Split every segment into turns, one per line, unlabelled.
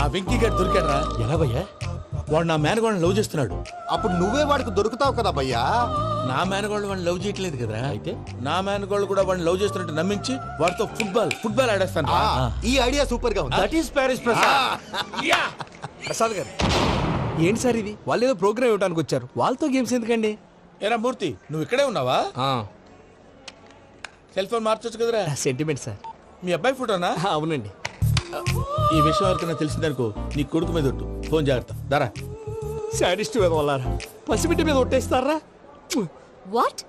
ఆ వెంకీ గారు దొరికాడరా.
ఎలా భయ్యా?
వాడు నా మేనగోళ్ళని లవ్ చేస్తున్నాడు.
అప్పుడు నువ్వే వాడికి దొరుకుతావు కదా భయ్యా.
నా మేనగోళ్ళు వాడిని లవ్ చేయట్లేదు కదా.
అయితే
నా మేనగోళ్ళు కూడా వాడిని లవ్ చేస్తున్నట్టు నమ్మించి వాడితో ఫుట్బాల్ ఆడేస్తాను.
ఈ ఐడియా సూపర్ గా ఉంది.
That is Paris Prasad.
Prasad గారు ఏంటి సార్ ఇది? వాళ్ళు ఏదో ప్రోగ్రామ్ ఇవ్వడానికి వచ్చారు, వాళ్ళతో గేమ్స్ ఎందుకండి?
ఏరా మూర్తి, నువ్వు ఇక్కడే ఉన్నావా? సెల్ ఫోన్ మార్చొచ్చు కదరా.
Sentiment sir.
మీ అబ్బాయి ఫోటోనా?
అవునండి.
ఈ విషయం ఎవరికైనా తెలిసిందనుకో నీ కొడుకు మీద ఒట్టు. ఫోన్ జాగ్రత్త. దారా.
సాడిస్ట్ మీద వాళ్ళారా, పసిబిడ్డ మీద ఒట్టేస్తారా?
వాట్?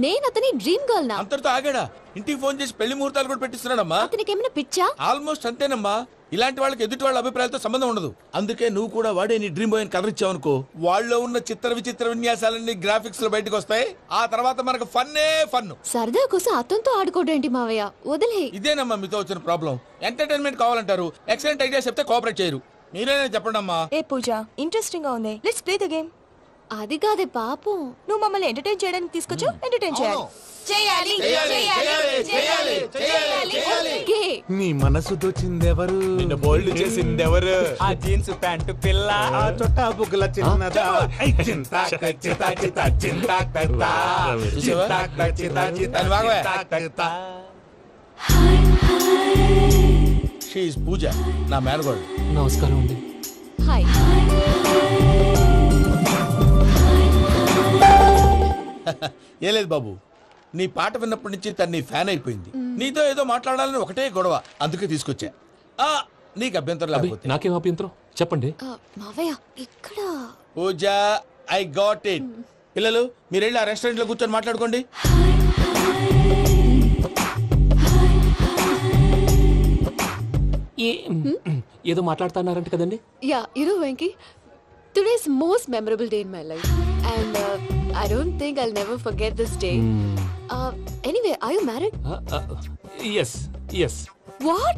నేను అతని డ్రీమ్ గర్ల్ నా?
అంతటితో ఆగాడా? ఇంటికి ఫోన్ చేసి పెళ్లి ముహూర్తాలు కూడా పెట్టిస్తున్నాడమ్మా.
అతనికి ఏమైనా పిచ్చా?
ఆల్మోస్ట్ అంతేనమ్మా. ఇలాంటి వాళ్ళకి ఎదుటి వాళ్ళ అభిప్రాయాలతో సంబంధం ఉండదు. అందుకే నువ్వు కూడా వాడే నీ డ్రీమ్ బాయ్ అని కవర్ ఇచ్చావనుకో, వాళ్ళలో ఉన్న చిత్ర విచిత్ర విన్యాసాలన్నీ గ్రాఫిక్స్ లో బయటకు వస్తాయి. ఆ తర్వాత మనకు ఫన్నే ఫన్.
సరదా కోసం అతనితో ఆడుకోవడేంటి మావయ్య? వదిలే.
ఇదేనమ్మా మీతో వచ్చిన ప్రాబ్లం. ఎంటర్టైన్మెంట్ కావాలంటారు, ఎక్సలెంట్ ఐడియా చెప్తే కోఆపరేట్ చేయరు. మీరేనా చెప్పండి అమ్మా.
ఏ పూజ, ఇంట్రెస్టింగ్ గా ఉంది, లెట్స్ ప్లే ద గేమ్.
అది కాదే పాపం.
నువ్వు మమ్మల్ని ఎంటర్టైన్ చేయడానికి తీసుకొచ్చు, ఎంటర్టైన్ చేయాలి.
ఓకే.
నీ మనసు దోచిందెవరు?
నిన్న బోల్డ్ చేసిందెవరు?
ఆ జీన్స్ ప్యాంటు పిల్ల, ఆ చొట్టా బుగ్గల చిన్నదా.
చూసావా? దాన్ని బాగోయ్. షీ ఈజ్ పూజ, నా మేనగోడు.
నమస్కారం అండి.
హాయ్.
ఏ లేదు బాబు, నీ పాట విన్నప్పటి నుంచి తను నీ ఫ్యాన్ అయిపోయింది. నీతో ఏదో మాట్లాడాలని ఒకటే గొడవ, అందుకే తీసుకొచ్చా. నీకు అభ్యంతరం లేకపోతే.
నాకేం అభ్యంతరం చెప్పండి.
మావయ్య ఇక్కడ.
పూజ, ఐ గాట్ ఇట్. పిల్లలు మీరు వెళ్ళి ఆ రెస్టారెంట్ లో కూర్చొని మాట్లాడుకోండి.
ఏదో మాట్లాడుతున్నారంట కదండి.
Yeah, Venky, today's most memorable day in my life and I don't think I'll never forget this day. Anyway, are you married?
yes.
What?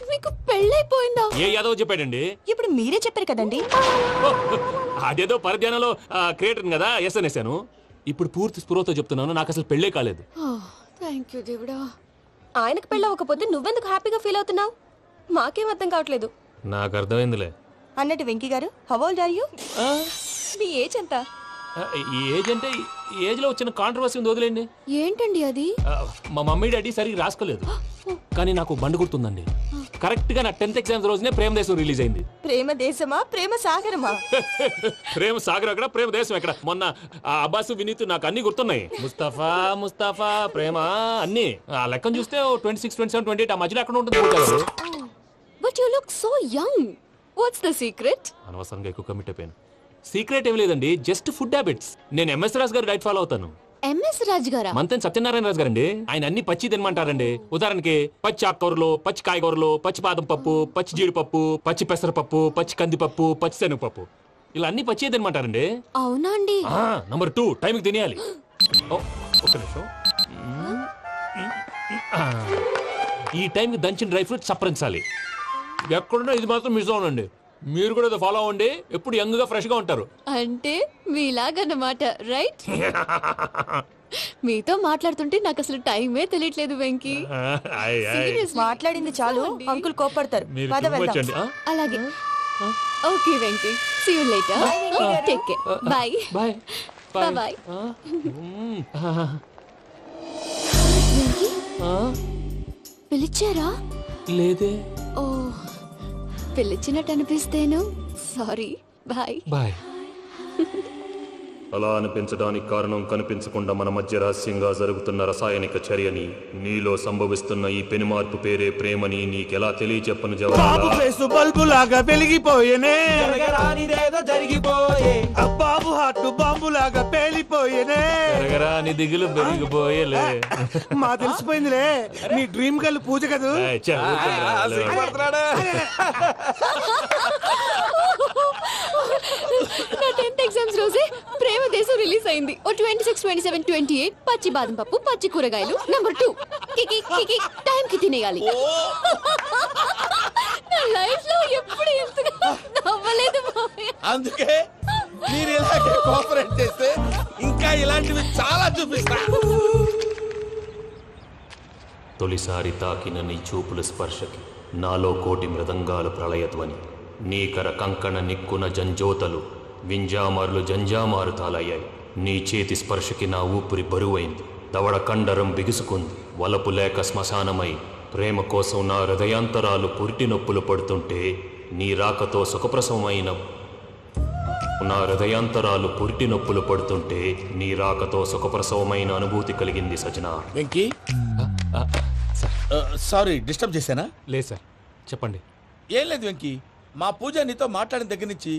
మీకు పెళ్ళైపోయిందా?
ఏ యాదవ్ చెప్పాడండి?
ఇప్పుడు మీరే చెప్పారు కదండి.
అదేదో పరధ్యానంలో క్రియేటర్ కదా ఎస్ అనేసాను. ఇప్పుడు పూర్తి స్పృహతో చెప్తున్నాను, నాకు అసలు పెళ్ళే కాలేదు.
థ్యాంక్ యూ దేవుడా.
ఆయనకు పెళ్ళవకపోతే నువ్వెందుకు హ్యాపీగా ఫీల్ అవుతున్నావు? మాకేం అర్థం కావట్లేదు.
నాకు అర్థమైందిలే.
అన్నట్టు వెంకీ గారు, హౌ ఓల్డ్ ఆర్ యు? మీ ఏజ్ ఎంత?
ఈ ఏజ్ అంటే ఏజ్ లో వచ్చిన కాంట్రవర్సీ ఉంది, వదిలేండి.
ఏంటండి అది?
మా మమ్మీ డాడీ సరిగ్గా రాసుకోలేదు, కానీ నాకు బండి గుర్తుందండి. కరెక్ట్ గా నా 10th ఎగ్జామ్స్ రోజునే ప్రేమ దేశం రిలీజ్ అయింది.
ప్రేమ దేశమా, ప్రేమ సాగరమా?
ప్రేమ సాగర్ ఎక్కడ, ప్రేమ దేశం ఎక్కడ? మొన్న అబ్బాసు వినీత్ నాకు అన్ని గుర్తున్నాయి. ముస్తఫా ప్రేమ అన్ని ఆ లెక్కను చూస్తే 26, 27, 28 ఆ మధ్యలో ఎక్కడ ఉంటుంది.
But you look so young. What's the secret?
అనవసరంగా ఎక్కువ కమిట్ అయిపోయాను. సీక్రెట్ ఏం లేదండి, జస్ట్ ఫుడ్ హ్యాబిట్స్. నేను ఎంఎస్ రాజు గారు డైట్ ఫాలో అవుతాను.
ఎంఎస్ రాజు గారా?
మంతెన్ సత్యనారాయణ రాజు గారండి. ఆయన అన్ని పచ్చి తినమంటారండి. ఉదాహరణకి పచ్చి ఆకుకూరలు, పచ్చి కాయగూరలు, పచ్చి బాదం పప్పు, పచ్చి జీడిపప్పు, పచ్చి పెసరపప్పు, పచ్చి కందిపప్పు, పచ్చి శనగపప్పు, ఇలా అన్ని పచ్చి తినమంటారండి.
అవునా అండి?
నంబర్ 2, టైంకి తినేయాలి. ఒక్క నిమిషం. ఈ టైంకి దంచిన డ్రై ఫ్రూట్స్ సప్పరించాలి. ఎక్కడున్నా ఇది మాత్రం మిస్ అవునండి. మీరు కూడా ఇది ఫాలో అవ్వండి, ఎప్పుడు యంగ్ గా ఫ్రెష్ గా ఉంటారు.
అంటే మీలాగన్నమాట, రైట్? మీతో మాట్లాడుతుంటే నాకు అసలు టైమే తెలియట్లేదు వెంకీ.
మాట్లాడింది చాలు, అంకుల్ కోపడతారు.
అలాగే. Okay Venky, see you later. Take care. Bye
bye
bye. పిలిచారా?
లేదే.
ఓ, పిలిచినట్టు అనిపిస్తేను సారీ. Bye
bye. అలా అనిపించడానికి కారణం కనిపించకుండా మన మధ్య రహస్యంగా జరుగుతున్న రసాయనిక చర్యని, నీలో సంభవిస్తున్న ఈ పెనుమార్పు పేరే ప్రేమని నీకెలా తెలియచెప్పను జవాబు.
బల్బు లాగా వెలిగిపోయేనే, జరిగిపోయే బాబు హార్ట్ బాంబు లాగా పేలిపోయేనే.
నీ దిగులు పెరిగిపోయేలే.
మా తెలిసిపోయిందిలే, నీ డ్రీమ్ గర్ల్ పూజ కదూ.
నా 10th ఎగ్జామ్స్ రోజే ప్రేమ దేశం రిలీజ్ అయింది. 26, 27, 28 పచ్చి బాదం పప్పు, పచ్చి కూరగాయలు. నంబర్ 2, కికి టైం కి తినేయాలి. నా లైఫ్ లో ఎప్పుడు ఎంతగా నవ్వలేదు మామయ్య.
అందుకే మీరు ఇలాగే కోఆపరేట్ చేస్తే ఇంకా ఇలాంటివి చాలా చూపిస్తా.
తొలిసారి తాకిన నీ చూపుల స్పర్శకి నాలో కోటి మృదంగాలు ప్రళయధ్వని నీకర కంకణ నిక్కున జంజోతలు వింజామారులు జంజామారు తాలయ్యాయి. నీ చేతి స్పర్శకి నా ఊపిరి బరువైంది. దవడ కండరం బిగుసుకుంది. వలపు లేక శ్మశానమై ప్రేమ కోసం నా హృదయాంతరాలు పురిటి నొప్పులు పడుతుంటే నీ రాకతో సుఖప్రసవమైన నా హృదయాంతరాలు పురిటి నొప్పులు పడుతుంటే నీ రాకతో సుఖప్రసవమైన అనుభూతి కలిగింది సజనా.
వెంకీ సారీ డిస్టర్బ్ చేశానా?
లేదు సార్, చెప్పండి.
ఏం లేదు వెంకీ, మా పూజ నీతో మాట్లాడిన దగ్గర నుంచి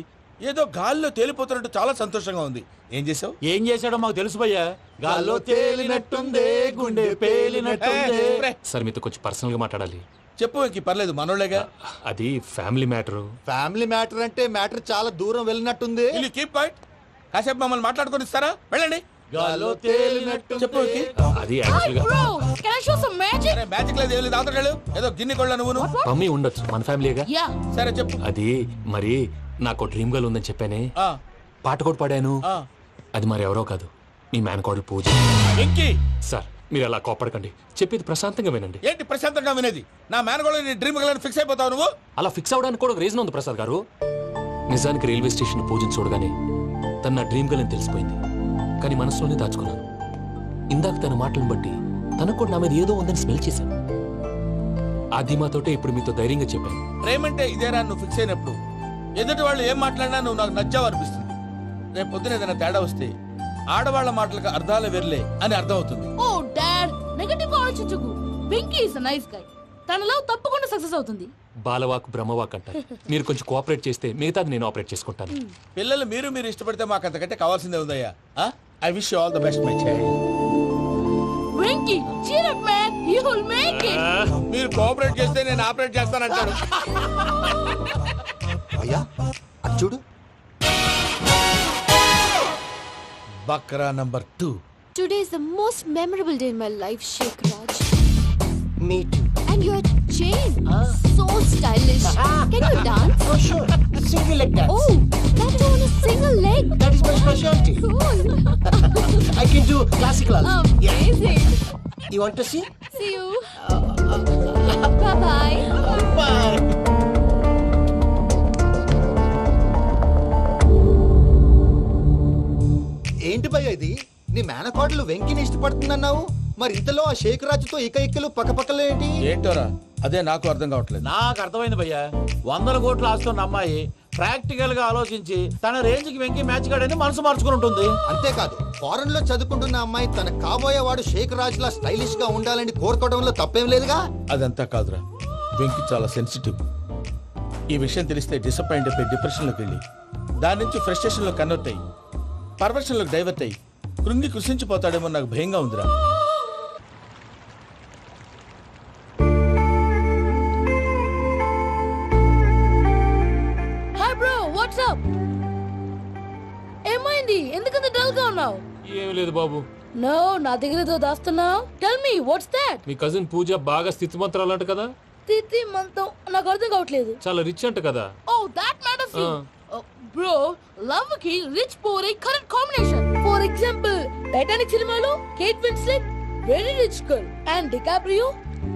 ఏదో గాల్లో తేలిపోతున్నట్టు చాలా సంతోషంగా ఉంది. ఏం చేసావు?
ఏం చేశాడో మాకు తెలుసు భయ్యా. గాల్లో తేలినట్టుందే, గుండె పేలినట్టుందే.
సార్ మీతో కొంచెం పర్సనల్గా మాట్లాడాలి.
చెప్పు వెంకీ, పర్లేదు మనోళ్ళేగా.
అది ఫ్యామిలీ మ్యాటరు.
ఫ్యామిలీ మ్యాటర్ అంటే మ్యాటర్ చాలా దూరం వెళ్ళినట్టుంది.
Will keep point. కాసేపు మమ్మల్ని మాట్లాడుకొని ఇస్తారా? వెళ్ళండి.
గాల్లో తేలినట్టు
చెప్పు వెంకీ.
అది యాక్చువల్గా
Bro, can I show some magic?
సరే మ్యాజిక్ లేదు, ఏం లేదు, ఆతడాలు ఏదో గిన్నె కొళ్ళ నువ్వును.
మమ్మీ ఉండొచ్చు, మన ఫ్యామిలీగా.
Yeah.
సరే చెప్పు.
అది మరి నాకు డ్రీమ్ గర్ల్ ఉందని చెప్పానే,
ఆ,
పాట కూడా పాడాను.
ఆ.
అది మరి ఎవరో కాదు, మీ మేనకోడలు పూజ.
వెంకీ
సార్ మీరు అలా కోపడకండి, చెప్పేది ప్రశాంతంగా వినండి.
ఏంటి ప్రశాంతంగా వినేది? నా మేనగోళ్ళు నీ డ్రీమ్ గలని ఫిక్స్ అయిపోతావు నువ్వు.
అలా ఫిక్స్ అవడానికి కూడా ఒక రీజన్ ఉంది ప్రసాద్ గారు. నిజానికి రైల్వే స్టేషన్ పూజను చూడగానే తన నా డ్రీమ్ గర్ల్ అని తెలిసిపోయింది. కానీ మనసులోనే దాచుకున్నాను. ఇందాక తన మాటలను బట్టి తనకు కూడా నా మీద ఏదో ఉందని స్మెల్ చేశాను. ఆ ధీమాతోటే ఇప్పుడు మీతో ధైర్యంగా చెప్పాను.
ప్రేమంటే ఇదేరా నువ్వు ఫిక్స్ అయినప్పుడు ఎదుటి వాళ్ళు ఏం మాట్లాడినా నువ్వు నాకు నచ్చావు అనిపిస్తుంది. రేపు పొద్దున ఏదైనా తేడా వస్తే ఆడవాళ్ల మాటలకు అర్థాలు వెర్లే అని అర్థం అవుతుంది.
ఓ డాడ్, నెగటివ్ ఆలోచించకు. Venky is nice guy. తన లవ్ తప్పకుండా సక్సెస్ అవుతుంది.
బాలవాక్ బ్రహ్మవాక్ అంటారు. మీరు కొంచెం కోఆపరేట్ చేస్తే మిగతాది నేను ఆపరేట్ చేసుకుంటాను.
పిల్లలు మీరు ఇష్టపడితే మాకు అంతకంటే కావాల్సిందే ఉందయ్యా. I wish you all the best my child.
Venky, cheer up man, you will make it.
మీరు కోఆపరేట్ చేస్తే నేను ఆపరేట్ చేస్తానంటాడు.
అయ్యా అది చూడు.
Bakra number 2.
Today is the most memorable day in my life, Sheikh Raj.
Me too.
And your chain, so stylish. Can you dance?
Oh sure. Single leg dance.
Oh, that too on a single leg.
That is my specialty.
Cool.
I can do classical also.
Amazing.
You want to see?
See you. Bye-bye.
Bye.
ఏంటి భయ్య ఇది? నీ మేనకోడలు వెంకిని ఇష్టపడుతుందన్నావు, మరి ఇంతలో ఆ షేక్ రాజుతో ఇక్కలు పక్కపక్కలు ఏంటి?
ఏంటోరా అదే నాకు అర్థం కావట్లేదు.
నాకు అర్థమైంది భయ్యా. 100 కోట్లు ఆస్తున్న అమ్మాయి ప్రాక్టికల్ గా ఆలోచించి తన రేంజ్ కి వెంకీ మ్యాచ్ కాడని మనసు మార్చుకుని ఉంటుంది.
అంతేకాదు ఫారెన్ లో చదువుకుంటున్న అమ్మాయి తన కాబోయేవాడు షేక్ రాజ్ లా స్టైలిష్ గా ఉండాలని కోరుకోవడంలో తప్పేం లేదుగా.
అదంతా కాదురా, వెంకి చాలా సెన్సిటివ్. ఈ విషయం తెలిస్తే డిసప్పాయింట్ అయిపోయి డిప్రెషన్లోకి వెళ్ళి దాని నుంచి ఫ్రస్ట్రేషన్లో కన్వర్ట్ అయ్యి పర్వర్షన్లోకి డైవర్ట్ అయ్యి కృంగి కృషించిపోతాడేమో నాకు భయంగా ఉందిరా.
Hi bro, what's up? ఏమైంది? ఎందుకంత డల్ గా ఉన్నావు?
ఏం లేదు బాబు.
నో, నా దగ్గర ఏదో దాస్తున్నావు. Tell me what's that?
మీ కజిన్ పూజ బాగా స్థితిమంతరాలు అంట కదా.
తిత్తి మంతం నాకు అర్థం కావట్లేదు.
చాలా రిచ్ అంట కదా.
Oh that matters you. Bro, love కి rich poor a correct combination. For example Titanic సినిమాలో Kate Winslet very rich girl and DiCaprio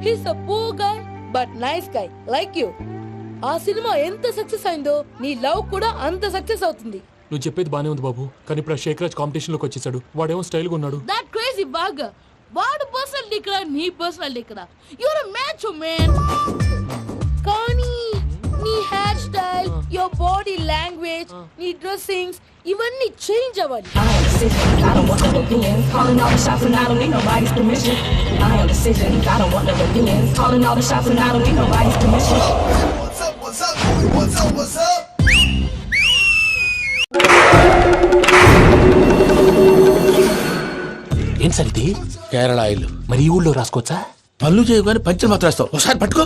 he's a poor guy but nice guy like you. ఆ సినిమా ఎంత success అయిందో నీ love కూడా అంత success అవుతుంది.
నువ్వు చెప్పేది బానే ఉంది బాబు, కానీ ఇప్పుడు శేఖ్ రాజ్ కాంపిటీషన్ లోకి వచ్చేసాడు. వాడేమో స్టైల్ గా ఉన్నాడు.
That crazy bag. వాడు పర్సనల్ ఇక్కడ, నీ పర్సనల్ ఇక్కడ. You're a match man. కానీ నీ hair style, your body language, నీ డ్రెస్సింగ్స్ ఇవన్నీ చేంజ్ అవ్వాలి.
I am decision, I don't want no opinions. Calling all the shots and I don't need nobody's permission. I am decision, I don't want no opinions. Calling all the shots and I don't need nobody's permission.
What's up, what's up, homie? What's up, what's up?
ఏం sir ఇది?
Kerala oil.
మరి ఈ ఊళ్ళో రాసుకోవచ్చా?
పళ్ళు చేయవు కానీ puncture మాత్రం వేస్తావు. ఒకసారి పట్టుకో.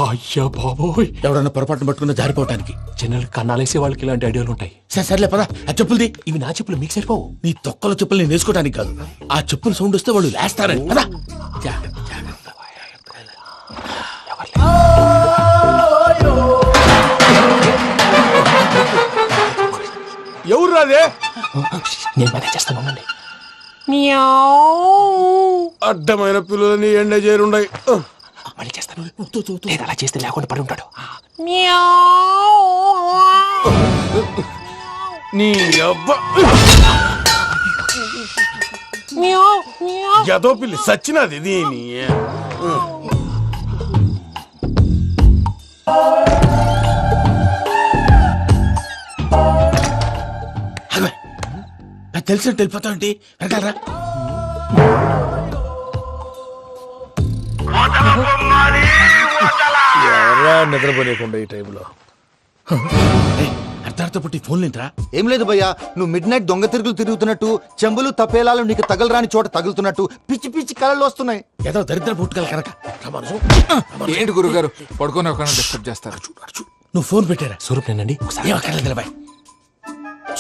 అయ్యా బాబోయ్,
ఎవడన్నా పొరపాటున పట్టుకున్న జారిపోవటానికి.
జనరల్ కన్నాలేసే వాళ్ళకి ఇలాంటి ఐడియాలు ఉంటాయి.
సర్లే పదా, ఆ చెప్పులది.
ఇవి నా చెప్పులు మీకు సరిపోవు.
నీ తొక్కల చెప్పులు నేను వేసుకోవడానికి కాదు, ఆ చెప్పులు సౌండ్ వస్తే వాళ్ళు లేస్తారని. పదా.
ఎవరు రాదే?
నేను మేనేజ్ చేస్తాను, ఉండండి.
అడ్డమైన పిల్లలని ఎండ చేరుండయి. మళ్ళీ చేస్తాను లేదు అలా చేస్తే లేకుండా పడి ఉంటాడు
నీ అబ్బ ఎదో పిల్లి సచ్చినది దీని
తెలిసినట్టు వెళ్ళిపోతా ఏంటి వెనకాలరా.
ఎవరా నిద్రపోలేకుండా ఈ టైంలో
అర్ధార్థ పుట్టి ఫోన్ లేంట్రా.
ఏం లేదు భయ్యా, నువ్వు మిడ్ నైట్ దొంగ తిరుగులు తిరుగుతున్నట్టు, చెంబులు తపేలాలు నీకు తగలరాని చోట తగులుతున్నట్టు పిచ్చి పిచ్చి కళలు వస్తున్నాయి.
ఏదో దరిద్ర పుట్టుకల కనుక రామానుజం,
ఏంటి గురుగారు పడుకొని ఒక డిస్టర్బ్ చేస్తారు
నువ్వు ఫోన్ పెట్టారా?
స్వరూప్ నేనండి
నిలబాయ్.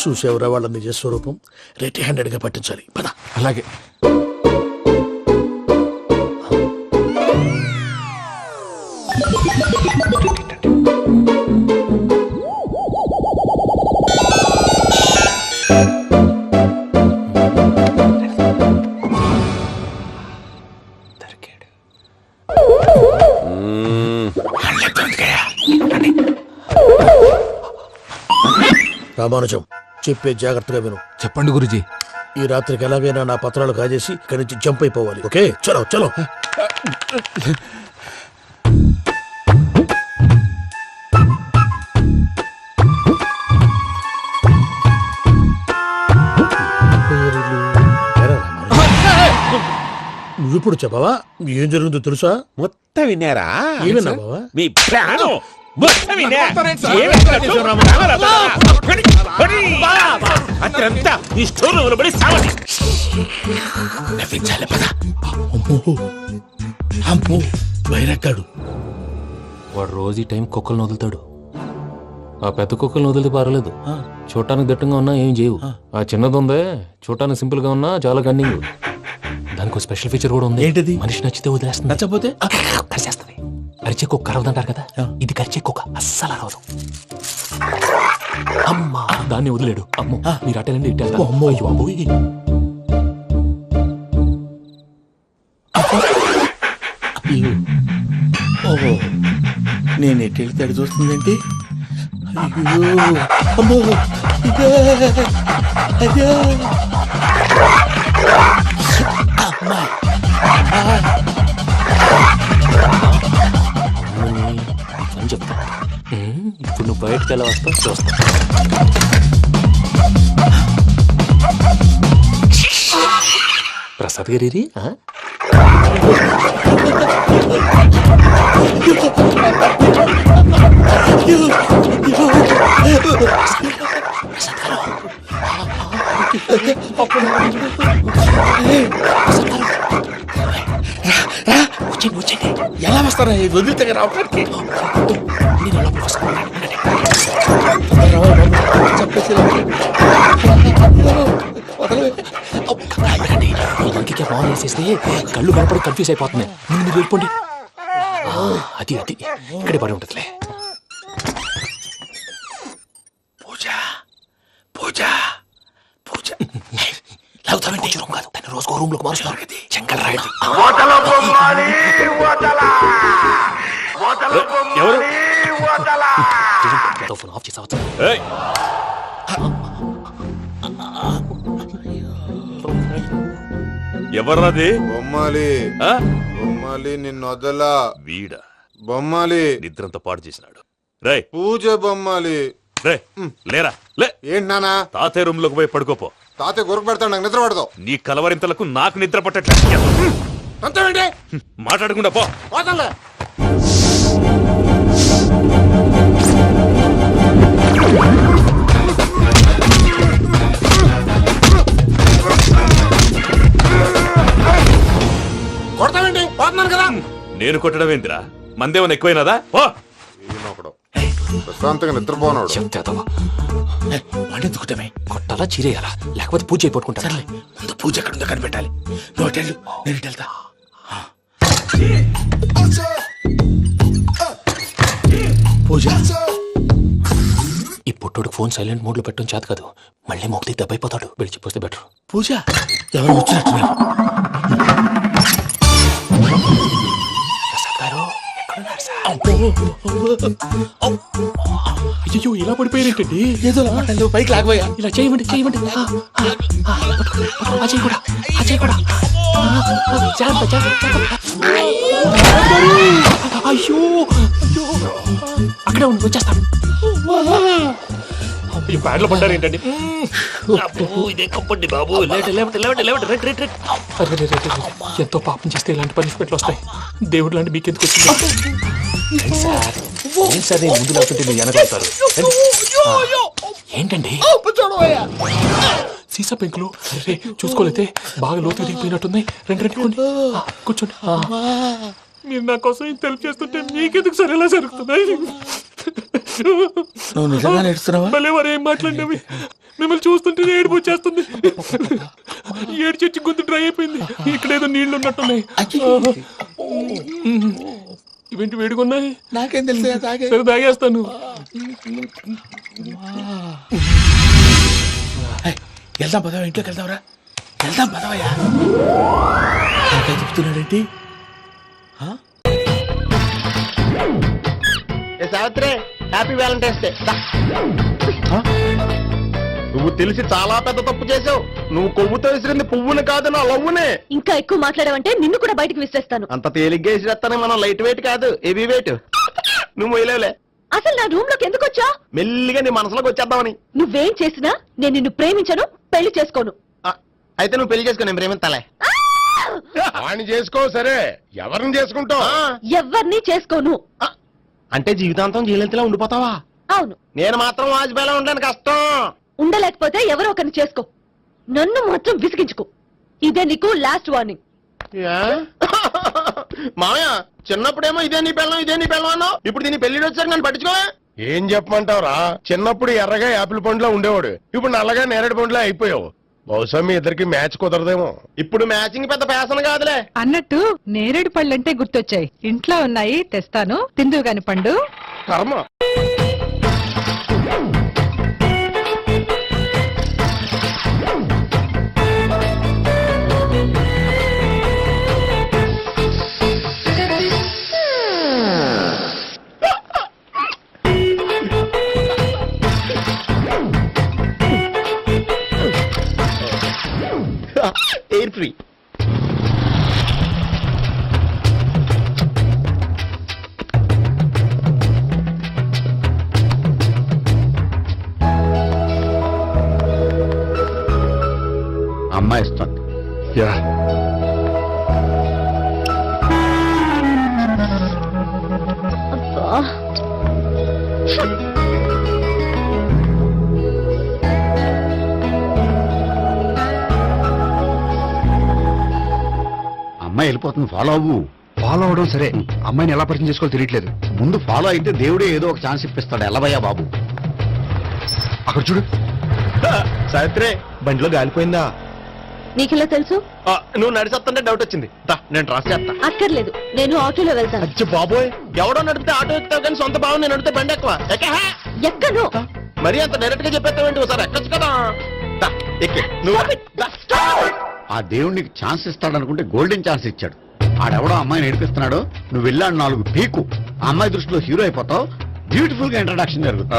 చూసేవరా వాళ్ళ నిజ స్వరూపం, రెట్టి హ్యాండెడ్ గా పట్టించాలి. పద.
అలాగే
రామానుజం, చెప్పే జాగ్రత్తగా విను.
చెప్పండి గురుజీ.
ఈ రాత్రికి ఎలాగైనా నా పత్రాలు కాజేసి ఇక్కడి నుంచి జంప్ అయిపోవాలి. ఓకే, చలో చలో. నువ్విప్పుడు చెప్పవా ఏం జరుగుతుందో తెలుసా?
మొత్తం విన్నారా?
ఏమన్నా బావా?
మీ ప్రాణం మొత్తం విన్నా? అత్యంతా ఈ స్టోర్ రూమ్ లో పడి సావని.
నవ్వించాలి, పద. అమ్మో అమ్మో, వైరక్కాడు.
వాడు రోజు ఈ టైం కుక్కలను వదులుతాడు. ఆ పెద్ద కుక్కలను వదిలితే పర్వాలేదు, చూడటానికి దట్టంగా ఉన్నా ఏం చేయవు. ఆ చిన్నది ఉందే, చూడటానికి సింపుల్ గా ఉన్నా చాలా కన్నింగ్. దానికి స్పెషల్ ఫీచర్ కూడా ఉంది.
ఏంటిది?
మనిషి నచ్చితే వదిలేస్తుంది,
నచ్చపోతే
కరిచేస్తుంది. అరిచే కుక్క అరవదంటారు కదా, ఇది కరిచే కుక్క అస్సలు అరవదు. అమ్మా, దాన్ని వదిలేడు. అమ్మో, మీరు అటెండి ఇటు వెళ్తారు.
అమ్మో.
అయ్యో అబ్బోయ్.
ఓహో, నేను ఎటు వెళ్తే అటు చూస్తుందేంటి? అయ్యో అమ్మో, ఇదే, అయ్యో. అమ్మా,
అని చెప్తా. ఇప్పుడు నువ్వు బయటకు ఎలా వస్తావు చూస్తా. ప్రసాద్ గారి
వచ్చండి. ఎలా వస్తారా? వదిలితే రావడానికి
ఫోన్ వేసేస్తే కళ్ళు కనపడి కన్ఫ్యూజ్ అయిపోతున్నాయి. మీరు వెళ్ళిపోండి. అది అది ఇక్కడే పడి ఉంటుందిలే.
పూజ పూజ పూజ లాగుతామంటే రూమ్ కాదు, దాన్ని రోజుకో రూమ్ లోకి మారుస్తున్నారు కదా. చెంకల్ రాయడం.
ఎవరు ఫోన్ ఆఫ్ చేసావచ్చు.
ఎవర్రాది?
బొమ్మాలి బొమ్మాలి నిన్ను వదలా.
వీడా
బొమ్మాలి
నిద్రంతా పాడు చేసినాడు. రే
పూజ బొమ్మాలి.
రే లేరా లే.
ఏంటి నానా?
తాతయ్య రూమ్ లోకి పోయి పడుకోపో.
తాతయ్య గురకు పెడతాడు, నాకు నిద్ర పడతావు.
నీ కలవరింతలకు నాకు నిద్ర పట్టట్లేదు.
అంతేంటి?
మాట్లాడకుండా పో.
పోతాలే. కొడతావేంటి? పోతున్నాను కదా.
నేను కొట్టడం ఏంటిరా? మందేమన్నా ఎక్కువైనదా? పో.
ప్రశాంతంగా నిద్రపోనాడు.
చెప్తావా
వాడెందుకుంటామే?
కొట్టాలా చీరేయాలా లేకపోతే పూజ అయిపోట్టుకుంటారా?
సర్లే, ముందు పూజ ఎక్కడుందో కనిపెట్టాలి. నువ్వు అటెళ్ళు, నేను ఇటు వెళ్తా. పూజ,
ఈ పుట్టోడు ఫోన్ సైలెంట్ మోడ్ లో పెట్టడం చేత కాదు. మళ్ళీ మోగితే దెబ్బైపోతాడు. వెళ్ళి చెప్పొస్తే బెటర్.
పూజ ఎవరు వచ్చినట్టున్నారు?
ప్రసాద్ గారు
అయ్యో ఇలా పడిపోయినట్టండి.
ఏదో పట్టాలి పైకి లాగబోయా.
ఇలా చేయమండి చేయమండి. అజయ్ కూడా అజయ్ కూడా జాగ్రత్త జాగ్రత్త. అయ్యో అయ్యో అక్కడే ఉండి వచ్చేస్తాను. ఈ బ్యాడ్లో పడ్డారు ఏంటండి?
ఇదే కప్పండి బాబు.
ఎంతో పాపం చేస్తే ఇలాంటి పనిష్మెంట్లు వస్తాయి. దేవుడు లాంటి మీకెందుకు వచ్చింది?
ఏం సార్ నేను ముందు లేకుంటే మీరు వెనకాడతారు.
ఏంటండి సీసా పెంకులు రే చూసుకోలేతే బాగా లోతుగా దిగిపోయినట్టున్నాయి. రెండు రెండు కూర్చోండి. మీరు నా కోసం ఇంత హెల్ప్ చేస్తుంటే మీకెందుకు సరే ఎలా జరుగుతున్నాయి?
నువ్వు నిజంగా నేర్చుతున్నావా?
భలే వారు ఏం మాట్లాడినవి. మిమ్మల్ని చూస్తుంటే ఏడుపు వచ్చేస్తుంది. ఏడు చెట్టు గొంతు డ్రై అయిపోయింది. ఇక్కడ ఏదో నీళ్లు ఉన్నట్టున్నాయి. ఇవేంటి వేడుకున్నాయి?
నాకేం తెలుసు తాగే.
సరే తాగేస్తాను.
వెళ్దాం పదవా, ఇంట్లోకి వెళ్దాంరా. వెళ్దాం పదవయ్యా. చెప్తున్నాడేంటి?
Savitri happy Valentine's day. నువ్వు తెలిసి చాలా పెద్ద తప్పు చేసావు. నువ్వు కొవ్వుతో విసిరింది పువ్వుని కాదు, నా లవ్వునే.
ఇంకా ఎక్కువ మాట్లాడావంటే నిన్ను కూడా బయటకు విసిరేస్తాను.
అంత తేలిగ్గా విసిరేస్తానే. మనం లైట్ వెయిట్ కాదు, హెవీ వెయిట్. నువ్వు మొయ్యలేవులే.
అసలు నా రూమ్ లోకి ఎందుకు వచ్చా?
మెల్లిగా నీ మనసులోకి వచ్చేద్దామని.
నువ్వేం చేసినా నేను నిన్ను ప్రేమించను, పెళ్లి చేసుకోను.
అయితే నువ్వు పెళ్లి చేసుకో, నేను ప్రేమిస్తాలే.
వాణ్ణి చేసుకో. సరే, ఎవరిని చేసుకుంటావు?
ఎవరిని చేసుకోను.
అంటే జీవితాంతం జీలంతిలా ఉండిపోతావా?
అవును.
నేను మాత్రం వాజ్పేయిలా ఉండడానికి కష్టం.
ఉండలేకపోతే ఎవరో ఒకరిని చేసుకో. నన్ను మాత్రం విసిగించుకో. ఇదే నీకు లాస్ట్ వార్నింగ్.
మామయ్య చిన్నప్పుడేమో ఇదే నీ పెళ్ళం అన్నావు. ఇప్పుడు దీని పెళ్లి వచ్చాక నన్ను పట్టించుకోవా?
ఏం చెప్పమంటావురా? చిన్నప్పుడు ఎర్రగా యాపిల్ పండులో ఉండేవాడు, ఇప్పుడు నల్లగా నేరేడు పండులో అయిపోయావు. బహుశా మీ ఇద్దరికి మ్యాచ్ కుదరదేమో.
ఇప్పుడు మ్యాచింగ్ పెద్ద ఫ్యాషన్ కాదులే.
అన్నట్టు నేరేడు పళ్ళంటే గుర్తొచ్చాయి. ఇంట్లో ఉన్నాయి, తెస్తాను. తిందువు గాని పండు.
కర్మ.
Air free.
అమ్మాయి ఇస్తుంది.
అమ్మాయి వెళ్ళిపోతుంది, ఫాలో అవ్వు.
ఫాలో అవడం సరే, అమ్మాయిని ఎలా పరిచయం చేసుకోవాలో తెలియట్లేదు.
ముందు ఫాలో అయితే దేవుడే ఏదో ఒక ఛాన్స్ ఇప్పిస్తాడు. ఎలవయ్యా బాబు.
అక్కడ చూడు.
సావిత్రి బండిలో గాలిపోయిందా?
నీకెలా తెలుసు?
నువ్వు నడిచేస్తుంటే డౌట్ వచ్చింది. నేను ట్రాస్ చేస్తా.
అక్కర్లేదు, నేను ఆటోలో వెళ్తాను.
అచ్చి బాబోయ్, ఎవడో నడిపితే ఆటో ఎక్కుతావు కానీ సొంత భావం నేను నడిపితే బండి ఎక్కువ.
ఎక్కను.
మరి అంత డైరెక్ట్ గా చెప్పేస్తావేంటి? ఒకసారి ఎక్కొచ్చు కదా. ఎక్కే నువ్వు.
ఆ దేవుడికి ఛాన్స్ ఇస్తాడనుకుంటే గోల్డెన్ ఛాన్స్ ఇచ్చాడు. ఆడెవడో అమ్మాయిని ఏడిపిస్తున్నాడు, నువ్వు వెళ్ళాడు 4 పీకు. ఆ అమ్మాయి దృష్టిలో హీరో అయిపోతావు. బ్యూటిఫుల్ గా ఇంట్రడక్షన్ జరుగుతుంది.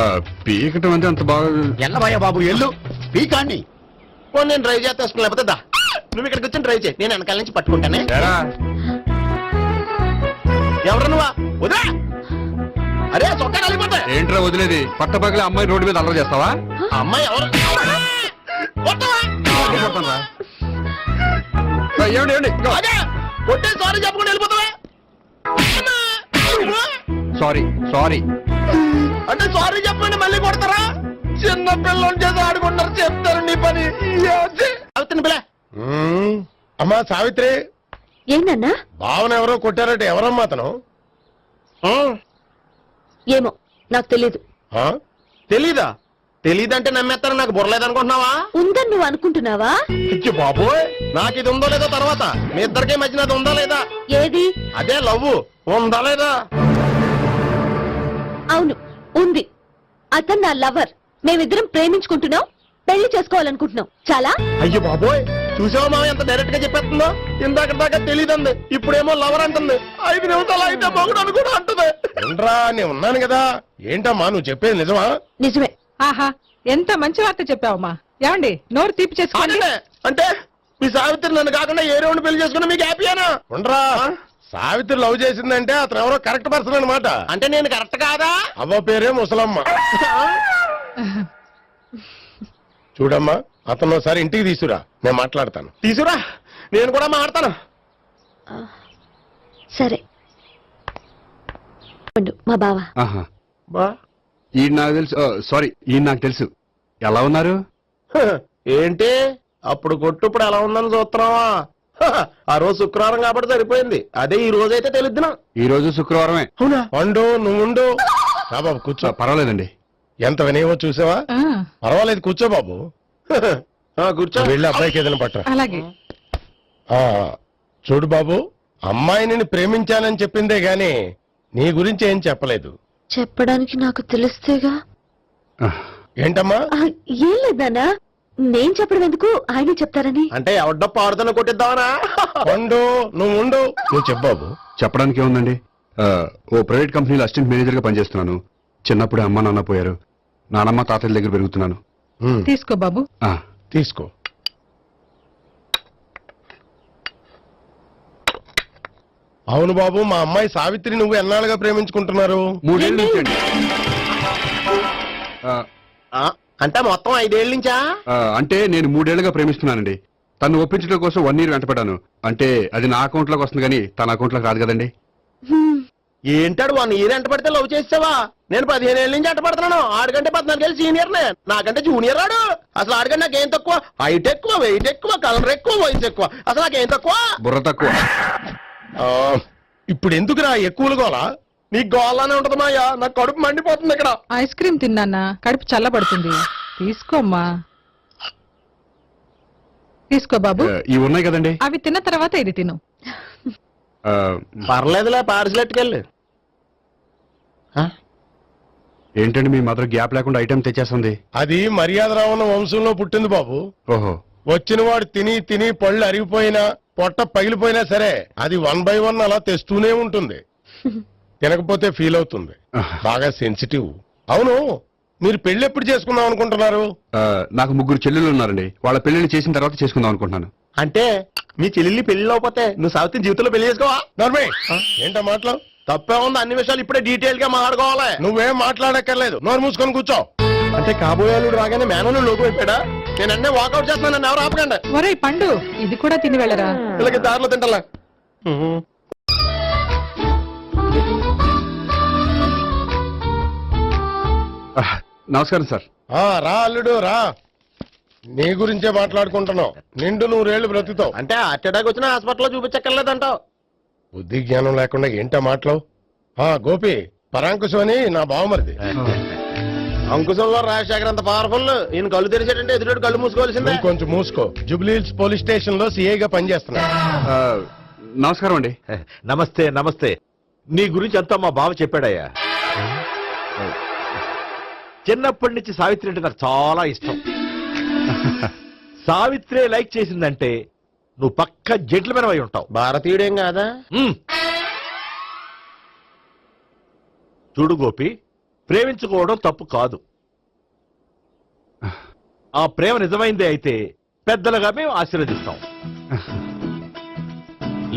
పీకటం అంటే అంత బాగా.
ఎల్లబయ్యా బాబు, ఎల్లు పీకాన్ని.
నేను డ్రైవ్ చేస్తాను, లేకపోతే దా నువ్వు ఇక్కడికి వచ్చి డ్రైవ్ చేయి, నేను వెనకాల నుంచి పట్టుకుంటానే. ఎవరు నువ్వా? వదిలే. అరే చొక్కా కలిపోతే
ఏంట్రా వదిలేది? పట్టపగలే అమ్మాయి రోడ్డు మీద అల్లరి చేస్తావా?
అమ్మాయి ఎవరు? కొట్టే సారీ చెప్పుకుని వెళ్ళిపోతావా?
సారీ సారీ
అంటే సారీ చెప్పండి మళ్ళీ కొడతారా? చిన్న పిల్లలు చేసి ఆడుకుంటారు, చెప్తారు నీ పని. అవుతుంది పిల్ల.
అమ్మా సావిత్రి,
ఏంటన్నా?
భావన ఎవరో కొట్టారట. ఎవరమ్మా అతను?
ఏమో నాకు తెలీదు.
తెలీదా? తెలీదంటే నమ్మేస్తాను. నాకు బుర్రలేదనుకుంటున్నావా?
ఉందని నువ్వు అనుకుంటున్నావా?
ఇచ్చి బాబోయ్, నాకు ఇది ఉందో లేదో తర్వాత. మీ ఇద్దరికే మధ్యన అది ఉందా లేదా?
ఏది?
అదే లవ్ ఉందా లేదా?
అవును, ఉంది. అతను నా లవర్. మేమిద్దరం ప్రేమించుకుంటున్నాం, పెళ్లి చేసుకోవాలనుకుంటున్నాం. చాలా.
అయ్యో బాబోయ్, చూసావా మామ ఎంత డైరెక్ట్ గా చెప్పేస్తుందో? ఇందాక దాకా తెలియదండి, ఇప్పుడేమో లవర్ అంటుంది. 5 నిమిషాలు అయితే మొగుడు అని కూడా అంటుంది. ఏంట్రా, నేను ఉన్నాను కదా. ఏంటమ్మా నువ్వు చెప్పేది నిజమా?
నిజమే.
ఆహా ఎంత మంచి వార్త చెప్పావమ్మా. ఏమండి నోరు తీపి చేసుకోండి.
అంటే మీ సావిత్రి నన్ను కాకుండా ఏ రౌండ్ పెళ్లి చేసుకున్నా మీకు హ్యాపీయేనా? ఉండరా, సావిత్రి లవ్ చేసిందంటే అతను ఎవరో కరెక్ట్ పర్సన్ అనమాట. అంటే నేను కరెక్ట్ కాదా? అవ్వ పేరే ముసలమ్మ. చూడమ్మా, అతను ఒకసారి ఇంటికి తీసుకురా, నేను మాట్లాడతాను. తీసుకురా, నేను కూడా మాట్లాడతాను.
సరే మా బావ.
ఈయన నాకు తెలుసు. సారీ, ఈయన నాకు తెలుసు. ఎలా ఉన్నారు?
ఏంటి అప్పుడు కొట్టు ఇప్పుడు ఎలా ఉందని చూస్తున్నావా? ఆ రోజు శుక్రవారం కాబట్టి సరిపోయింది. అదే ఈ రోజు అయితే తెలుద్దునా.
ఈ రోజు శుక్రవారమే.
అవునా? వండు, నువ్వు ఉండు. బాబు కూర్చో.
పర్వాలేదండి.
ఎంత వినయమో చూసావా?
ఆ,
పర్వాలేదు, కూర్చో బాబు. కూర్చో. వెళ్ళి అబ్బాయికి ఏదైనా పట్ట.
అలాగే.
చూడు బాబు, అమ్మాయిని నేను ప్రేమించానని చెప్పిందే గాని నీ గురించి ఏం చెప్పలేదు.
చెప్పడానికి నాకు తెలిస్తేగా.
ఏంటమ్మా?
ఏం లేదన్నా, నేను చెప్పడం ఎందుకు, ఆయనే చెప్తారని.
అంటే ఎవడ్డో పాడుతున్న కొట్టిద్దామనా? వండు, నువ్వు ఉండు. నువ్వు చెప్పు బాబు.
చెప్పడానికి ఏముందండి, ఓ ప్రైవేట్ కంపెనీలో అసిస్టెంట్ మేనేజర్ గా పనిచేస్తున్నాను. చిన్నప్పుడే అమ్మ నాన్న పోయారు. నానమ్మ తాతయ్య దగ్గర పెరుగుతున్నాను.
తీసుకో బాబు.
తీసుకో. అవును బాబు, మా అమ్మాయి సావిత్రి నువ్వు ఎన్నాళ్ళుగా ప్రేమించుకుంటున్నారు?
3 ఏళ్ళ నుంచి అండి.
అంటే మొత్తం 5 ఏళ్ళ నుంచా?
అంటే నేను 3 ఏళ్లుగా ప్రేమిస్తున్నానండి. తను ఒప్పించడం కోసం 1 year వెంటపడ్డాను. అంటే అది నా అకౌంట్ లోకి వస్తుంది కానీ తన అకౌంట్ లోకి రాదు కదండి.
ఏంటాడు 1 year ఎంట పడితే లవ్ చేసావా? నేను 15 ఏళ్ళ నుంచి ఎంట పడుతున్నాను. ఆడికంటే 14 ఏళ్ళు సీనియర్ నే, నాకంటే జూనియర్ రాడు. అసలు ఆడికంటే నాకేం తక్కువ? హైట్ ఎక్కువ, వెయిట్ ఎక్కువ, కలర్ ఎక్కువ, వయసు ఎక్కువ. అసలు నాకేం తక్కువ?
బుర్ర తక్కువ.
ఇప్పుడు ఎందుకురా ఎక్కువలు గోలా? నీకు గోలానే ఉంటది మాయా, నాకు కడుపు మండిపోతుంది ఇక్కడ.
ఐస్ క్రీమ్ తిన్నానా, కడుపు చల్లబడుతుంది. తీసుకోమ్మా. తీసుకో బాబు.
ఇవి ఉన్నాయి కదండి,
అవి తిన్న తర్వాత ఇది తిను.
పర్లేదులే, పార్సిల్ ఎట్టుకెళ్ళి.
ఏంటండి మీ మదర్ గ్యాప్ లేకుండా ఐటెం తెచ్చేస్తుంది?
అది మర్యాద రావణ వంశంలో పుట్టింది బాబు.
ఓహో.
వచ్చిన వాడు తిని తిని పళ్ళు అరిగిపోయినా పొట్ట పగిలిపోయినా సరే అది 1 by 1 అలా తెస్తూనే ఉంటుంది. తినకపోతే ఫీల్ అవుతుంది. బాగా సెన్సిటివ్. అవును, మీరు పెళ్లి ఎప్పుడు చేసుకుందాం అనుకుంటున్నారు?
నాకు 3 చెల్లెళ్ళు ఉన్నారండి. వాళ్ళ పెళ్లిని చేసిన తర్వాత చేసుకుందాం అనుకుంటున్నాను.
అంటే మీ చెల్లెల్ని పెళ్లి లేకపోతే నువ్వు సావిత్రి జీవితంలో పెళ్లి చేసుకోవా? నర్మే, ఏంటో మాటలు? తప్పే ఉంది. అన్ని విషయాలు ఇప్పుడే డీటెయిల్ గా మాట్లాడుకోవాలి. నువ్వేం మాట్లాడక్కర్లేదు, నోరు మూసుకొని కూర్చో. అంటే కాబోయేలుడు రాగానే మేనను లోకు అయిపోయాడా? నేను అన్నీ వాకౌట్ చేస్తున్నాను, నన్ను ఎవరు ఆపకండి.
ఒరే పండు, ఇది కూడా తిని వెళ్ళరా.
వీళ్ళకి దారిలో తింటలే.
నమస్కారం సార్.
రా అల్లుడు రా. నీ గురించే మాట్లాడుకుంటున్నావు. నిండు 100 ఏళ్ళు బ్రతుకుతావు. అంటే హార్ట్ అటాక్ వచ్చిన హాస్పిటల్లో చూపించక్కర్లేదంటావు. బుద్ధి జ్ఞానం లేకుండా ఏంటో మాటలు? గోపి, పరాంకుశం అని నా బావమరిది. అంకుశంలో రాజశేఖర్ అంత పవర్ఫుల్. ఈయన కళ్ళు తెరిచాడంటే ఎదురు కళ్ళు మూసుకోవాల్సిందే. కొంచెం మూసుకో. జూబ్లీహిల్స్ పోలీస్ స్టేషన్ లో సిఐగా పనిచేస్తున్నా.
నమస్కారం అండి.
నమస్తే నమస్తే. నీ గురించి అంతా మా బావ చెప్పాడయ్యా. చిన్నప్పటి నుంచి సావిత్రి అంటే నాకు చాలా ఇష్టం. సావిత్రి లైక్ చేసిందంటే నువ్వు పక్క జెంట్లమెన్ అయి ఉంటావు.
భారతీయుడేం కాదా?
చూడు గోపి, ప్రేమించుకోవడం తప్పు కాదు. ఆ ప్రేమ నిజమైందే అయితే పెద్దలుగా మేము ఆశీర్వదిస్తాం.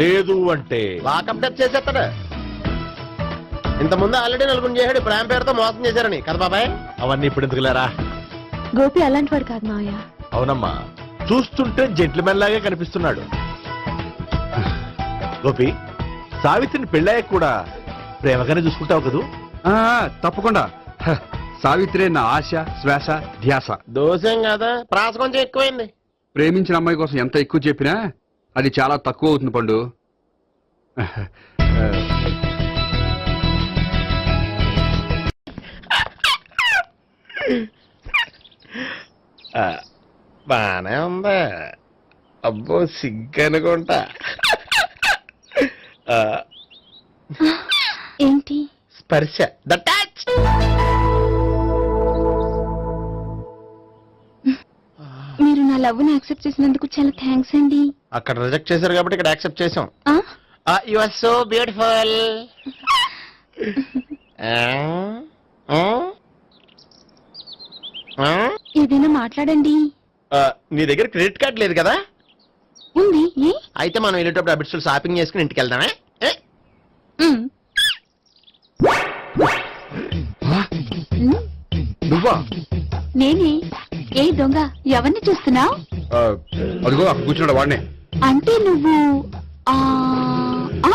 లేదు అంటే
వాకప్ డెత్ చేసేస్తాడు. ఇంతకుముందు ఆల్రెడీ 4 చేశాడు ప్రేమ పేరుతో మోసం చేశారని కదా బాబాయ్.
అవన్నీ ఇప్పుడు ఎందుకు లేరా?
గోపి అలాంటి వాడు కాదు మావయ్య.
అవునమ్మా, చూస్తుంటే జెంట్లమెన్ లాగే కనిపిస్తున్నాడు. గోపి, సావిత్రిని పెళ్ళాక కూడా ప్రేమగానే చూసుకుంటావు కదూ?
తప్పకుండా. సావిత్రి నా ఆశ, శ్వాస, ధ్యాస.
దోషం కదా, ప్రాస కొంచెం ఎక్కువైంది.
ప్రేమించిన అమ్మాయి కోసం ఎంత ఎక్కువ చెప్పినా అది చాలా తక్కువ అవుతుంది పండు.
బానే ఉందా? అబ్బో సిగ్గనుకుంటా.
ఏంటి?
స్పర్శ, ద టచ్.
మీరు నా లవ్ ని యాక్సెప్ట్ చేసినందుకు చాలా థ్యాంక్స్ అండి.
అక్కడ రిజెక్ట్ చేశారు కాబట్టి ఇక్కడ యాక్సెప్ట్ చేసాం.
ఆ?
You are so beautiful.
ఏదైనా మాట్లాడండి.
నీ దగ్గర క్రెడిట్ కార్డ్ లేదు కదా?
ఉంది. ఏ?
అయితే మనం వెళ్ళేటప్పుడు అబిట్స్ షాపింగ్ చేసుకుని ఇంటికి వెళ్దామే.
ఉమ్.
నువ్వా?
నేనే. ఏ దొంగ, ఎవరిని చూస్తున్నావు?
అదిగో అక్కడ కూర్చున్నాడు వాడినే.
అంటే నువ్వు ఆ ఆ?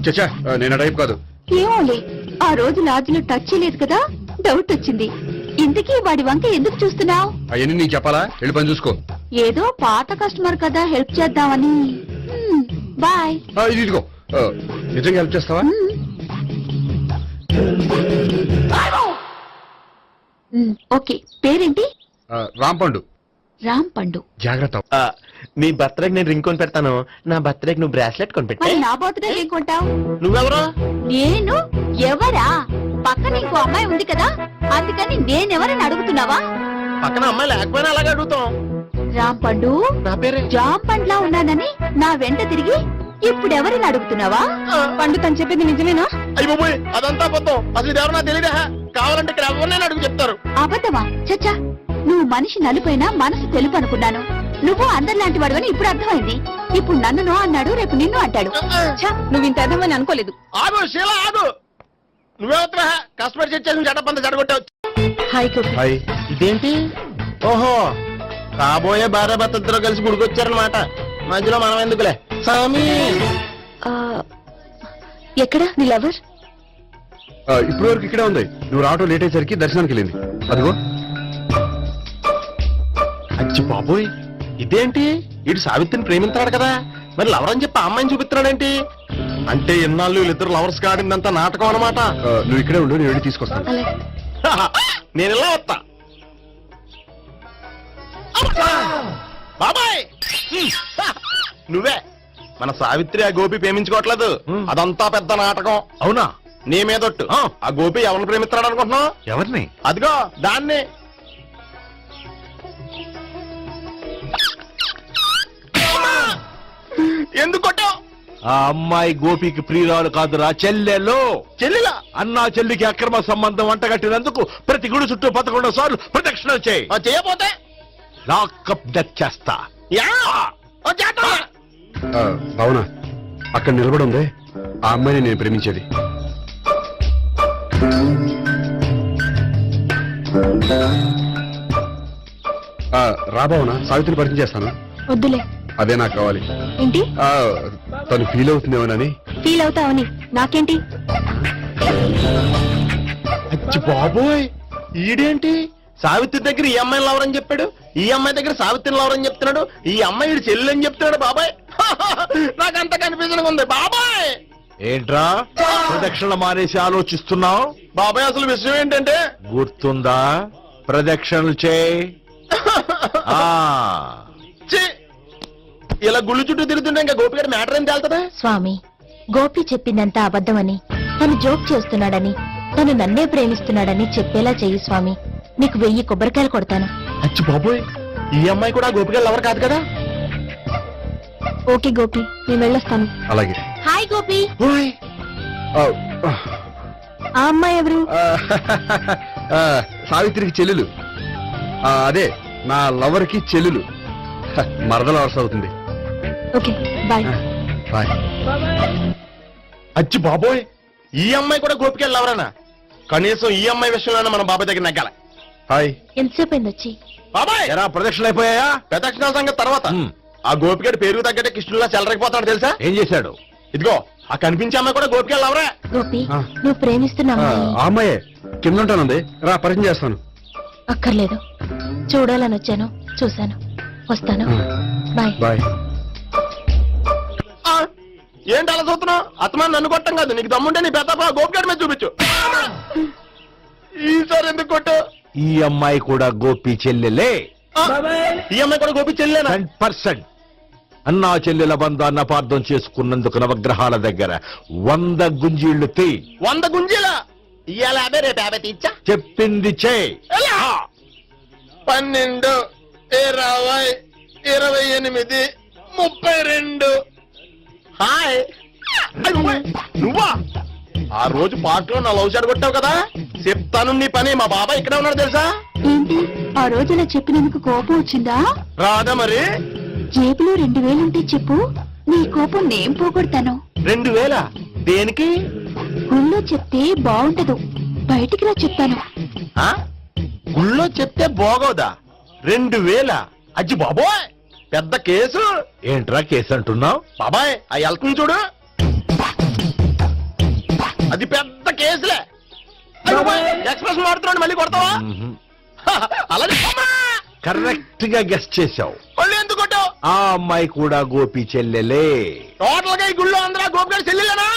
చచ్చా, నేను టైప్ కాదు.
ఏమోలే, ఆ రోజు లాడ్జ్లో టచ్ చేయలేదు కదా, డౌట్ వచ్చింది. ఇంతకీ వాడి వంక ఎందుకు చూస్తున్నావు?
అవన్నీ నీకు చెప్పాలా? వెళ్ళి పని చూసుకో.
ఏదో పాత కస్టమర్ కదా, హెల్ప్ చేద్దామని. బాయ్.
ఇదిగో, నిజంగా హెల్ప్ చేస్తావా?
ఓకే, పేరేంటి?
రాంపండు.
రామ్ పండు.
జాగ్రత్త.
నీ బర్త్డేకి నేను రింగ్ కొని పెడతాను, నా బర్త్డేకి నువ్వు బ్రాస్లెట్ కొని పెట్టా.
మరి నా బర్త్డే ఏం కొంటావు?
నువ్వెవరు?
నేను ఎవరా? పక్కన ఇంకో అమ్మాయి ఉంది కదా, అందుకని నేనెవరని అడుగుతున్నావా?
పక్కన అమ్మాయి లేకపోయినా అలాగే అడుగుతాం.
రామ్ పండు,
నా పేరే
జామ్ పండ్లా ఉన్నానని నా వెంట తిరిగి ఇప్పుడెవరని అడుగుతున్నావా? పండు తను చెప్పింది నిజమేనా?
అయ్యి బాబోయ్, అదంతా అబద్ధం. అసలు ఇది ఎవరన్నా తెలియదా? కావాలంటే ఇక్కడ ఎవరినైనా అడుగు చెప్తారు.
అబద్ధమా? చచ్చా, నువ్వు మనిషి నలుపైనా మనసు తెలుపు అనుకున్నాను. నువ్వు అందరిలాంటి వాడు అని ఇప్పుడు అర్థమైంది. ఇప్పుడు నన్ను నో అన్నాడు, రేపు నిన్ను అంటాడు. నువ్వు ఇంత అర్థమని అనుకోలేదు.
ఆగు శీల, ఆగు. నువ్వెవరా? కస్టమర్ చేసి జడపంత జడగొట్టావు.
హాయ్ గోపి.
హాయ్.
ఇదేంటి? ఓహో, కాబోయే భార్య భర్త ఇద్దరు కలిసి గుడికొచ్చారనమాట. మధ్యలో మనం ఎందుకులే సామి.
ఎక్కడ నీ లవర్?
ఇప్పటి వరకు ఇక్కడే ఉంది. నువ్వు రావటం లేట్ అయ్యేసరికి దర్శనానికి వెళ్ళింది. అదిగో.
అచ్చి బాబోయ్, ఇదేంటి? ఇటు సావిత్రిని ప్రేమించాడు కదా, మరి లవర్ అని చెప్పి ఆ అమ్మాయిని చూపిస్తున్నాడేంటి? అంటే ఇన్నాళ్ళు వీళ్ళిద్దరు లవర్స్ కాడిందంతా నాటకం అనమాట.
నువ్వు ఇక్కడే ఉండు, నేను వెళ్ళి తీసుకొస్తాను.
నేను ఇలా వస్తా. బాబాయ్, నువ్వే మన సావిత్రి ఆ గోపి ప్రేమించుకోవట్లేదు, అదంతా పెద్ద నాటకం.
అవునా?
నీ మీదొట్టు. ఆ గోపి ఎవరిని ప్రేమిస్తున్నాడు అనుకుంటున్నావు?
ఎవరిని?
అదిగో దాన్ని. ఎందుకు కొట్టావు?
ఆ అమ్మాయి గోపికి ప్రియురాలు కాదురా, చెల్లెలో.
చెల్లెలా?
అన్నా చెల్లికి అక్రమ సంబంధం వంటగట్టినందుకు ప్రతి గుడి చుట్టూ 11 సార్లు ప్రదక్షిణ చేయి.
చేయపోతే
లాకప్ డెత్ చేస్తా.
అవునా? అక్కడ నిలబడి ఉంది ఆ అమ్మాయిని నేను ప్రేమించేది. రాబావునా? సావిత్రిని పరిచయం చేస్తాను.
వద్దులే.
అదే నాకు కావాలి.
ఏంటి?
తను ఫీల్ అవుతుందేమోనని.
ఫీల్ అవుతావని నాకేంటి?
అచ్చి బాబోయ్, ఈడేంటి సావిత్రి దగ్గర ఈ అమ్మాయిని లవర్ అని చెప్పాడు, ఈ అమ్మాయి దగ్గర సావిత్రిని లవర్ అని చెప్తున్నాడు, ఈ అమ్మాయి ఈడు చెల్లి అని చెప్తున్నాడు. బాబాయ్, నాకంత కనిపించడం ఉంది. బాబాయ్
ఏంట్రా ప్రదక్షిణ మానేసి ఆలోచిస్తున్నావు?
బాబాయ్, అసలు విషయం ఏంటంటే,
గుర్తుందా? ప్రదక్షిణలు చేయి.
ఇలా గుళ్ళు చుట్టూ తిరుగుతుంటే ఇంకా గోపిగారి మ్యాటర్ ఏం తేలుతుందా?
స్వామి, గోపి చెప్పిందంతా అబద్ధమని, తను జోక్ చేస్తున్నాడని, తను నన్నే ప్రేమిస్తున్నాడని చెప్పేలా చెయ్యి స్వామి. నీకు 1000 కొబ్బరికాయలు కొడతాను.
అచ్చి బాబోయ్, ఈ అమ్మాయి కూడా గోపిగారు లవర్ కాదు కదా?
ఓకే గోపి, నేను వెళ్ళొస్తాను.
అలాగే.
హాయ్ గోపి.
ఆ
ఆ అమ్మాయి ఎవరు?
సావిత్రికి చెల్లెలు. అదే నా లవర్ కి చెల్లెలు. మరద లవర్స్ అవుతుంది.
Okay, bye.
బాయ్.
అచ్చి బాబోయ్, ఈ అమ్మాయి కూడా గోపిక లవరేనా? కనీసం ఈ అమ్మాయి విషయంలోనే మన బాబాయ్ దగ్గర నెగ్గాల.
హాయ్.
ఎంతసేపు అయింది వచ్చి?
బాబాయ్,
ఎరా ప్రదక్షిణ అయిపోయాయా?
ప్రదక్షిణాల సంగతి తర్వాత. ఆ గోపిగడి పేరు తగ్గట్టే కృష్ణులా చెలరకపోతాడు తెలుసా?
ఏం చేశాడు?
ఇదిగో ఆ కనిపించే అమ్మాయి కూడా గోపిక లవరే.
గోపి, నువ్వు ప్రేమిస్తున్నావా?
ఆ అమ్మాయే కింద ఉంటానంది. రా, పరిచయం చేస్తాను.
అక్కర్లేదు, చూడాలని వచ్చాను, చూశాను, వస్తాను. బాయ్.
బాయ్.
ఏంటి అలా చూస్తున్నావు? అత్తమాని నన్ను కొట్టం కాదు, నీకు దమ్ముంటే నీ పెద్ద గోపిగడి మీద చూపించు. ఈసారి ఎందుకు కొట్టు?
ఈ అమ్మాయి కూడా గోపి చెల్లెలే.
ఈ అమ్మాయి కూడా గోపి చెల్లెనా?
100%. అన్నా చెల్లెల బంధాన్ని అపార్థం చేసుకున్నందుకు నవగ్రహాల దగ్గర 100 గుంజీళ్లు తీ.
100 గుంజీలా? ఇవాళ 50, రేపు 50 తీచ్చా.
చెప్పింది చే.
12, 20, 28, 32. హాయ్. నువ్వా ఆ రోజు పార్క్ లో నా లవ్ షాట్ కొట్టావు కదా, చెప్తాను నీ పని. మా బాబాయ్ ఇక్కడే ఉన్నాడు తెలుసా?
ఏంటి ఆ రోజు అలా చెప్పినందుకు కోపం వచ్చిందా?
రాదా మరి?
జేబులో 2000 ఉంటే చెప్పు, నీ కోపం నేను పోగొడతాను.
2000 దేనికి?
గుళ్ళో చెప్తే బాగుంటదు, బయటికి రా చెప్తాను.
ఆ? గుళ్ళో చెప్తే బాగోదా? 2000? అజ్జి బాబోయ్, పెద్ద కేసు. ఏంట్రా కేసు అంటున్నావు? బాబాయ్ ఆ వెళ్తుంది చూడు, అది పెద్ద కేసులే. ఎక్స్ప్రెస్ మాడుతున్నాడు, మళ్ళీ కొడతావా? అలా
కరెక్ట్ గా గెస్ట్ చేశావు.
మళ్ళీ ఎందుకు కొట్టావు?
ఆ అమ్మాయి కూడా గోపి చెల్లెలే.
టోటల్ గా ఈ గుళ్ళో అందరూ గోపిగాడి చెల్లెలేనా?